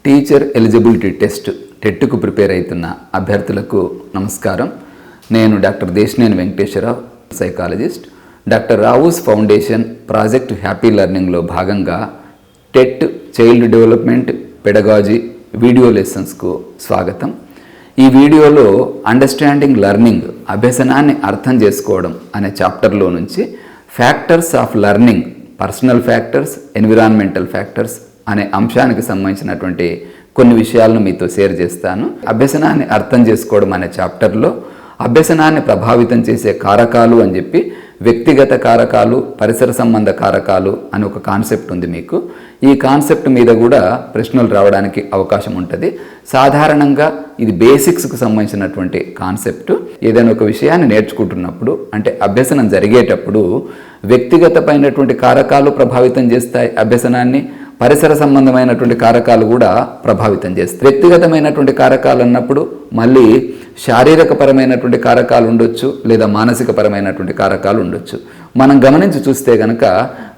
Teacher eligibility test టెట్కు prepare అవుతున్న అభ్యర్థులకు నమస్కారం. నేను doctor Desaneni Venkateswararao, psychologist. Doctor Rao's foundation project happy లెర్నింగ్లో భాగంగా TET child development pedagogy video లెసన్స్కు స్వాగతం. ఈ వీడియోలో అండర్స్టాండింగ్ లెర్నింగ్, అభ్యసనాన్ని అర్థం చేసుకోవడం అనే చాప్టర్లో నుంచి factors of learning, personal factors, environmental factors అనే అంశానికి సంబంధించినటువంటి కొన్ని విషయాలను మీతో షేర్ చేస్తాను. అభ్యసనాన్ని అర్థం చేసుకోవడం అనే చాప్టర్లో అభ్యసనాన్ని ప్రభావితం చేసే కారకాలు అని చెప్పి వ్యక్తిగత కారకాలు, పరిసర సంబంధ కారకాలు అని ఒక కాన్సెప్ట్ ఉంది మీకు. ఈ కాన్సెప్ట్ మీద కూడా ప్రశ్నలు రావడానికి అవకాశం ఉంటుంది. సాధారణంగా ఇది బేసిక్స్కు సంబంధించినటువంటి కాన్సెప్ట్. ఏదైనా ఒక విషయాన్ని నేర్చుకుంటున్నప్పుడు, అంటే అభ్యసనం జరిగేటప్పుడు వ్యక్తిగతమైనటువంటి కారకాలు ప్రభావితం చేస్తాయి అభ్యసనాన్ని, పరిసర సంబంధమైనటువంటి కారకాలు కూడా ప్రభావితం చేస్తాయి. వ్యక్తిగతమైనటువంటి కారకాలు అన్నప్పుడు మళ్ళీ శారీరకపరమైనటువంటి కారకాలు ఉండొచ్చు, లేదా మానసికపరమైనటువంటి కారకాలు ఉండొచ్చు. మనం గమనించి చూస్తే కనుక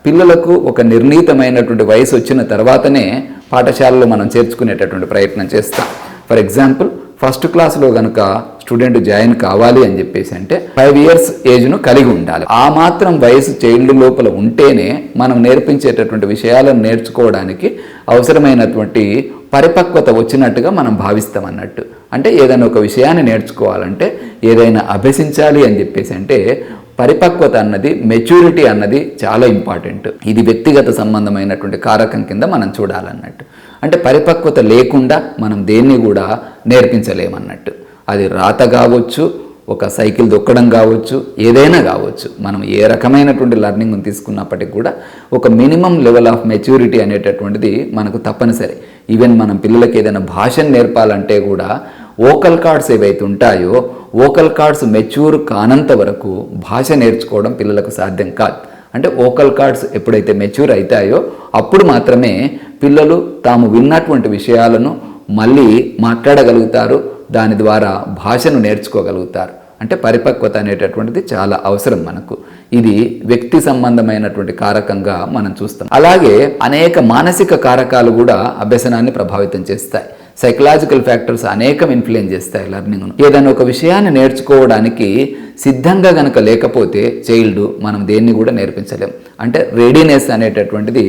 పిల్లలకు ఒక నిర్ణీతమైనటువంటి వయసు వచ్చిన తర్వాతనే పాఠశాలలో మనం చేర్చుకునేటటువంటి ప్రయత్నం చేస్తాం. ఫర్ ఎగ్జాంపుల్, ఫస్ట్ క్లాస్లో కనుక స్టూడెంట్ జాయిన్ కావాలి అని చెప్పేసి అంటే 5 years ఏజ్ను కలిగి ఉండాలి. ఆ మాత్రం వయసు చైల్డ్ లోపల ఉంటేనే మనం నేర్పించేటటువంటి విషయాలను నేర్చుకోవడానికి అవసరమైనటువంటి పరిపక్వత వచ్చినట్టుగా మనం భావిస్తాం అన్నట్టు. అంటే ఏదైనా ఒక విషయాన్ని నేర్చుకోవాలంటే, ఏదైనా అభ్యసించాలి అని చెప్పేసి అంటే పరిపక్వత అన్నది, మెచ్యూరిటీ అన్నది చాలా ఇంపార్టెంట్. ఇది వ్యక్తిగత సంబంధమైనటువంటి కారకం కింద మనం చూడాలన్నట్టు. అంటే పరిపక్వత లేకుండా మనం దేన్ని కూడా నేర్పించలేమన్నట్టు. అది రాత కావచ్చు, ఒక సైకిల్ దొక్కడం కావచ్చు, ఏదైనా కావచ్చు. మనం ఏ రకమైనటువంటి లెర్నింగ్ని తీసుకున్నప్పటికీ కూడా ఒక మినిమం లెవెల్ ఆఫ్ మెచ్యూరిటీ అనేటటువంటిది మనకు తప్పనిసరి. ఈవెన్ మనం పిల్లలకి ఏదైనా భాషను నేర్పాలంటే కూడా వోకల్ కార్డ్స్ ఏవైతే ఉంటాయో, వోకల్ కార్డ్స్ మెచ్యూర్ కానంత వరకు భాష నేర్చుకోవడం పిల్లలకు సాధ్యం కాదు. అంటే వోకల్ కార్డ్స్ ఎప్పుడైతే మెచ్యూర్ అవుతాయో అప్పుడు మాత్రమే పిల్లలు తాము విన్నటువంటి విషయాలను మళ్ళీ మాట్లాడగలుగుతారు, దాని ద్వారా భాషను నేర్చుకోగలుగుతారు. అంటే పరిపక్వత అనేటటువంటిది చాలా అవసరం మనకు. ఇది వ్యక్తి సంబంధమైనటువంటి కారకంగా మనం చూస్తాం. అలాగే అనేక మానసిక కారకాలు కూడా అభ్యసనాన్ని ప్రభావితం చేస్తాయి. సైకలాజికల్ ఫ్యాక్టర్స్ అనేకం ఇన్ఫ్లుయెన్స్ చేస్తాయి లెర్నింగ్ను. ఏదైనా ఒక విషయాన్ని నేర్చుకోవడానికి సిద్ధంగా గనక లేకపోతే చైల్డ్, మనం దేన్ని కూడా నేర్పించలేం. అంటే రెడీనెస్ అనేటటువంటిది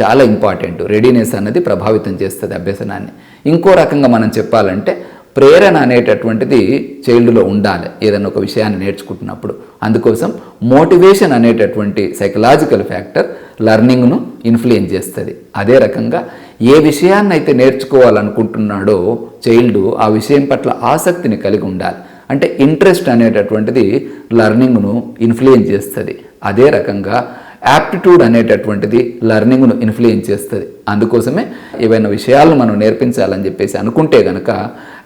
చాలా ఇంపార్టెంట్. రెడీనెస్ అన్నది ప్రభావితం చేస్తుంది అభ్యసనాన్ని. ఇంకో రకంగా మనం చెప్పాలంటే ప్రేరణ అనేటటువంటిది చైల్డ్లో ఉండాలి ఏదైనా ఒక విషయాన్ని నేర్చుకుంటున్నప్పుడు. అందుకోసం మోటివేషన్ అనేటటువంటి సైకలాజికల్ ఫ్యాక్టర్ లెర్నింగ్ను ఇన్ఫ్లుయెన్స్ చేస్తుంది. అదే రకంగా ఏ విషయాన్ని అయితే నేర్చుకోవాలనుకుంటున్నాడో చైల్డ్ ఆ విషయం పట్ల ఆసక్తిని కలిగి ఉండాలి. అంటే ఇంట్రెస్ట్ అనేటటువంటిది లెర్నింగ్ను ఇన్ఫ్లుయెన్స్ చేస్తుంది. అదే రకంగా యాప్టిట్యూడ్ అనేటటువంటిది లెర్నింగ్ను ఇన్ఫ్లుయెన్స్ చేస్తుంది. అందుకోసమే ఏవైనా విషయాలను మనం నేర్పించాలని చెప్పేసి అనుకుంటే కనుక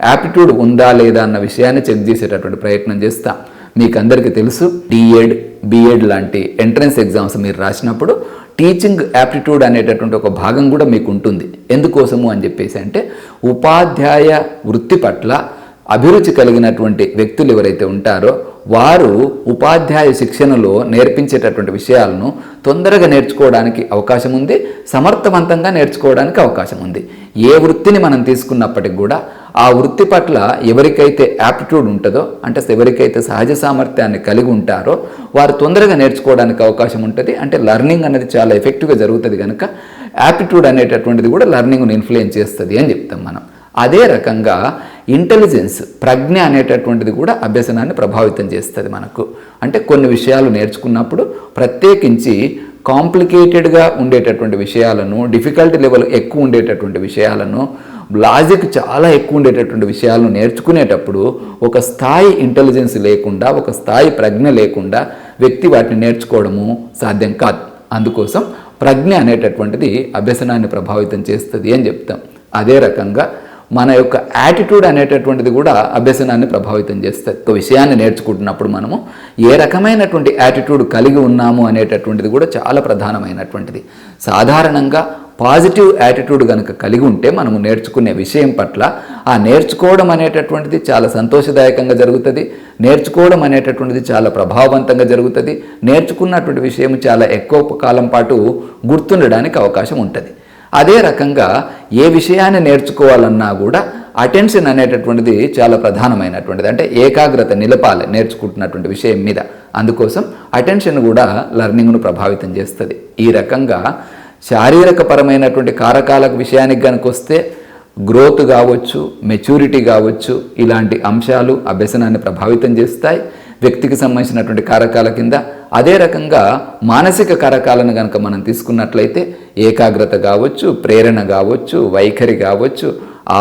యాప్టిట్యూడ్ ఉందా లేదా అన్న విషయాన్ని చెక్ చేసేటటువంటి ప్రయత్నం చేస్తాం. మీకు అందరికీ తెలుసు, డిఎడ్, బిఎడ్ లాంటి ఎంట్రన్స్ ఎగ్జామ్స్ మీరు రాసినప్పుడు టీచింగ్ యాప్టిట్యూడ్ అనేటటువంటి ఒక భాగం కూడా మీకు ఉంటుంది. ఎందుకోసము అని చెప్పేసి అంటే ఉపాధ్యాయ వృత్తి పట్ల అభిరుచి కలిగినటువంటి వ్యక్తులు ఎవరైతే ఉంటారో వారు ఉపాధ్యాయ శిక్షణలో నేర్పించేటటువంటి విషయాలను తొందరగా నేర్చుకోవడానికి అవకాశం ఉంది, సమర్థవంతంగా నేర్చుకోవడానికి అవకాశం ఉంది. ఏ వృత్తిని మనం తీసుకున్నప్పటికి కూడా ఆ వృత్తి పట్ల ఎవరికైతే యాప్టిట్యూడ్ ఉంటుందో, అంటే ఎవరికైతే సహజ సామర్థ్యాన్ని కలిగి ఉంటారో వారు తొందరగా నేర్చుకోవడానికి అవకాశం ఉంటుంది. అంటే లెర్నింగ్ అనేది చాలా ఎఫెక్టివ్గా జరుగుతుంది కనుక యాప్టిట్యూడ్ అనేటటువంటిది కూడా లెర్నింగ్ను ఇన్ఫ్లుయెన్స్ చేస్తుంది అని చెప్తాం మనం. అదే రకంగా ఇంటెలిజెన్స్, ప్రజ్ఞ అనేటటువంటిది కూడా అభ్యసనాన్ని ప్రభావితం చేస్తుంది మనకు. అంటే కొన్ని విషయాలు నేర్చుకున్నప్పుడు ప్రత్యేకించి కాంప్లికేటెడ్గా ఉండేటటువంటి విషయాలను, డిఫికల్టీ లెవెల్ ఎక్కువ ఉండేటటువంటి విషయాలను, లాజిక్ చాలా ఎక్కువ ఉండేటటువంటి విషయాలను నేర్చుకునేటప్పుడు ఒక స్థాయి ఇంటెలిజెన్స్ లేకుండా, ఒక స్థాయి ప్రజ్ఞ లేకుండా వ్యక్తి వాటిని నేర్చుకోవడము సాధ్యం కాదు. అందుకోసం ప్రజ్ఞ అనేటటువంటిది అభ్యసనాన్ని ప్రభావితం చేస్తుంది అని చెప్తాం. అదే రకంగా మన యొక్క యాటిట్యూడ్ అనేటటువంటిది కూడా అభ్యసనాన్ని ప్రభావితం చేస్తుంది. ఒక విషయాన్ని నేర్చుకుంటున్నప్పుడు మనము ఏ రకమైనటువంటి యాటిట్యూడ్ కలిగి ఉన్నాము అనేటటువంటిది కూడా చాలా ప్రధానమైనటువంటిది. సాధారణంగా పాజిటివ్ యాటిట్యూడ్ కనుక కలిగి ఉంటే మనము నేర్చుకునే విషయం పట్ల ఆ నేర్చుకోవడం అనేటటువంటిది చాలా సంతోషదాయకంగా జరుగుతుంది. నేర్చుకోవడం అనేటటువంటిది చాలా ప్రభావవంతంగా జరుగుతుంది. నేర్చుకున్నటువంటి విషయం చాలా ఎక్కువ కాలం పాటు గుర్తుండడానికి అవకాశం ఉంటుంది. అదే రకంగా ఏ విషయాన్ని నేర్చుకోవాలన్నా కూడా అటెన్షన్ అనేటటువంటిది చాలా ప్రధానమైనటువంటిది. అంటే ఏకాగ్రత నిలపాలి నేర్చుకుంటున్నటువంటి విషయం మీద. అందుకోసం అటెన్షన్ కూడా లెర్నింగ్ను ప్రభావితం చేస్తుంది. ఈ రకంగా శారీరకపరమైనటువంటి కారకాలకు విషయానికి కనుక వస్తే గ్రోత్ కావచ్చు, మెచ్యూరిటీ కావచ్చు, ఇలాంటి అంశాలు అభ్యసనాన్ని ప్రభావితం చేస్తాయి వ్యక్తికి సంబంధించినటువంటి కారకాల కింద. అదే రకంగా మానసిక కారకాలను కనుక మనం తీసుకున్నట్లయితే ఏకాగ్రత కావచ్చు, ప్రేరణ కావచ్చు, వైఖరి కావచ్చు,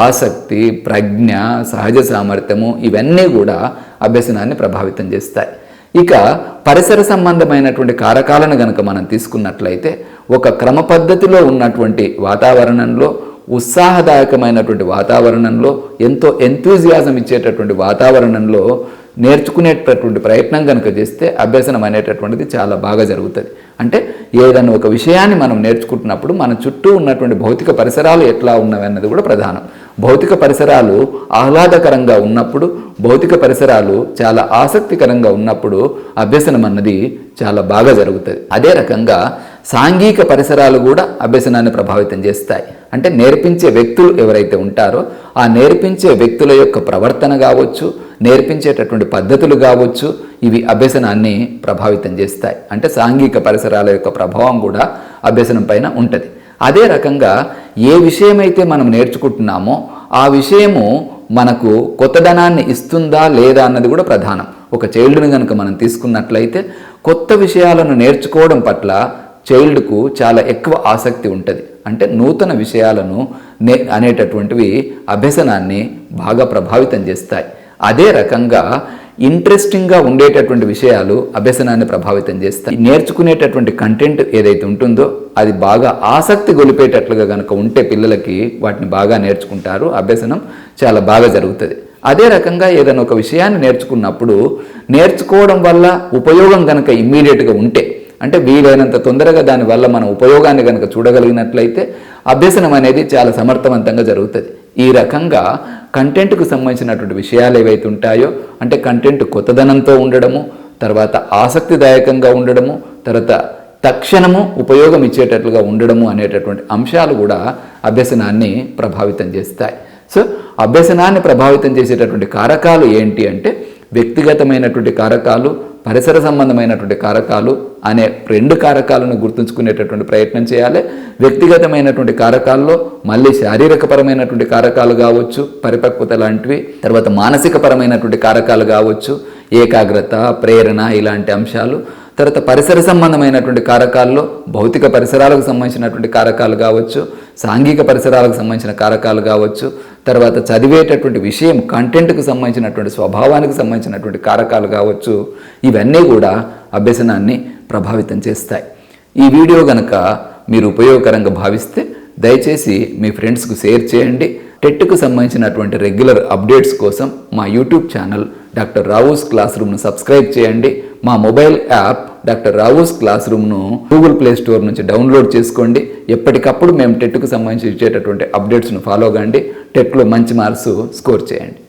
ఆసక్తి, ప్రజ్ఞ, సహజ సామర్థ్యము, ఇవన్నీ కూడా అభ్యసనాన్ని ప్రభావితం చేస్తాయి. ఇక పరిసర సంబంధమైనటువంటి కారకాలను కనుక మనం తీసుకున్నట్లయితే ఒక క్రమ పద్ధతిలో ఉన్నటువంటి వాతావరణంలో, ఉత్సాహదాయకమైనటువంటి వాతావరణంలో, ఎంతో ఎంతూజియాజం ఇచ్చేటటువంటి వాతావరణంలో నేర్చుకునేటటువంటి ప్రయత్నం కనుక చేస్తే అభ్యసనం అనేటటువంటిది చాలా బాగా జరుగుతుంది. అంటే ఏదైనా ఒక విషయాన్ని మనం నేర్చుకుంటున్నప్పుడు మన చుట్టూ ఉన్నటువంటి భౌతిక పరిసరాలు ఎట్లా ఉన్నవి అన్నది కూడా ప్రధానం. భౌతిక పరిసరాలు ఆహ్లాదకరంగా ఉన్నప్పుడు, భౌతిక పరిసరాలు చాలా ఆసక్తికరంగా ఉన్నప్పుడు అభ్యసనం అన్నది చాలా బాగా జరుగుతుంది. అదే రకంగా సాంఘిక పరిసరాలు కూడా అభ్యసనాన్ని ప్రభావితం చేస్తాయి. అంటే నేర్పించే వ్యక్తులు ఎవరైతే ఉంటారో ఆ నేర్పించే వ్యక్తుల యొక్క ప్రవర్తన కావచ్చు, నేర్పించేటటువంటి పద్ధతులు కావచ్చు, ఇవి అభ్యసనాన్ని ప్రభావితం చేస్తాయి. అంటే సాంఘిక పరిసరాల యొక్క ప్రభావం కూడా అభ్యసనం పైన ఉంటుంది. అదే రకంగా ఏ విషయమైతే మనం నేర్చుకుంటున్నామో ఆ విషయము మనకు కొత్తదనాన్ని ఇస్తుందా లేదా అన్నది కూడా ప్రధానం. ఒక చైల్డ్ని కనుక మనం తీసుకున్నట్లయితే కొత్త విషయాలను నేర్చుకోవడం పట్ల చైల్డ్కు చాలా ఎక్కువ ఆసక్తి ఉంటుంది. అంటే నూతన విషయాలను అనేటటువంటివి అభ్యసనాన్ని బాగా ప్రభావితం చేస్తాయి. అదే రకంగా ఇంట్రెస్టింగ్గా ఉండేటటువంటి విషయాలు అభ్యసనాన్ని ప్రభావితం చేస్తాయి. నేర్చుకునేటటువంటి కంటెంట్ ఏదైతే ఉంటుందో అది బాగా ఆసక్తి గొలిపేటట్లుగా కనుక ఉంటే పిల్లలకి వాటిని బాగా నేర్చుకుంటారు, అభ్యసనం చాలా బాగా జరుగుతుంది. అదే రకంగా ఏదైనా ఒక విషయాన్ని నేర్చుకున్నప్పుడు నేర్చుకోవడం వల్ల ఉపయోగం కనుక ఇమ్మీడియట్గా ఉంటే, అంటే వీలైనంత తొందరగా దానివల్ల మనం ఉపయోగాన్ని కనుక చూడగలిగినట్లయితే అభ్యసనం అనేది చాలా సమర్థవంతంగా జరుగుతుంది. ఈ రకంగా కంటెంట్కు సంబంధించినటువంటి విషయాలు ఏవైతే ఉంటాయో, అంటే కంటెంట్ కొత్తదనంతో ఉండడము, తర్వాత ఆసక్తిదాయకంగా ఉండడము, తర్వాత తక్షణము ఉపయోగం ఇచ్చేటట్లుగా ఉండడము అనేటటువంటి అంశాలు కూడా అభ్యసనాన్ని ప్రభావితం చేస్తాయి. సో అభ్యసనాన్ని ప్రభావితం చేసేటటువంటి కారకాలు ఏంటి అంటే వ్యక్తిగతమైనటువంటి కారకాలు, పరిసర సంబంధమైనటువంటి కారకాలు అనే రెండు కారకాలను గుర్తుంచుకునేటటువంటి ప్రయత్నం చేయాలి. వ్యక్తిగతమైనటువంటి కారకాల్లో మళ్ళీ శారీరకపరమైనటువంటి కారకాలు కావచ్చు, పరిపక్వత లాంటివి, తర్వాత మానసికపరమైనటువంటి కారకాలు కావచ్చు, ఏకాగ్రత, ప్రేరణ, ఇలాంటి అంశాలు. తర్వాత పరిసర సంబంధమైనటువంటి కారకాల్లో భౌతిక పరిసరాలకు సంబంధించినటువంటి కారకాలు కావచ్చు, సాంఘిక పరిసరాలకు సంబంధించిన కారకాలు కావచ్చు, తర్వాత చదివేటటువంటి విషయం కంటెంట్కు సంబంధించినటువంటి స్వభావానికి సంబంధించినటువంటి కారకాలు కావచ్చు. ఇవన్నీ కూడా అభ్యసనాన్ని ప్రభావితం చేస్తాయి. ఈ వీడియో కనుక మీరు ఉపయోగకరంగా భావిస్తే దయచేసి మీ ఫ్రెండ్స్కు షేర్ చేయండి. టెట్కు సంబంధించినటువంటి రెగ్యులర్ అప్డేట్స్ కోసం మా YouTube channel doctor Rao's class రూమ్ను సబ్స్క్రైబ్ చేయండి. మా mobile app doctor Rao's class రూమ్ను గూగుల్ ప్లే స్టోర్ నుంచి డౌన్లోడ్ చేసుకోండి. ఎప్పటికప్పుడు మేము టెట్కు సంబంధించి ఇచ్చేటటువంటి అప్డేట్స్ను ఫాలో కండి. టెట్లో మంచి మార్క్స్ స్కోర్ చేయండి.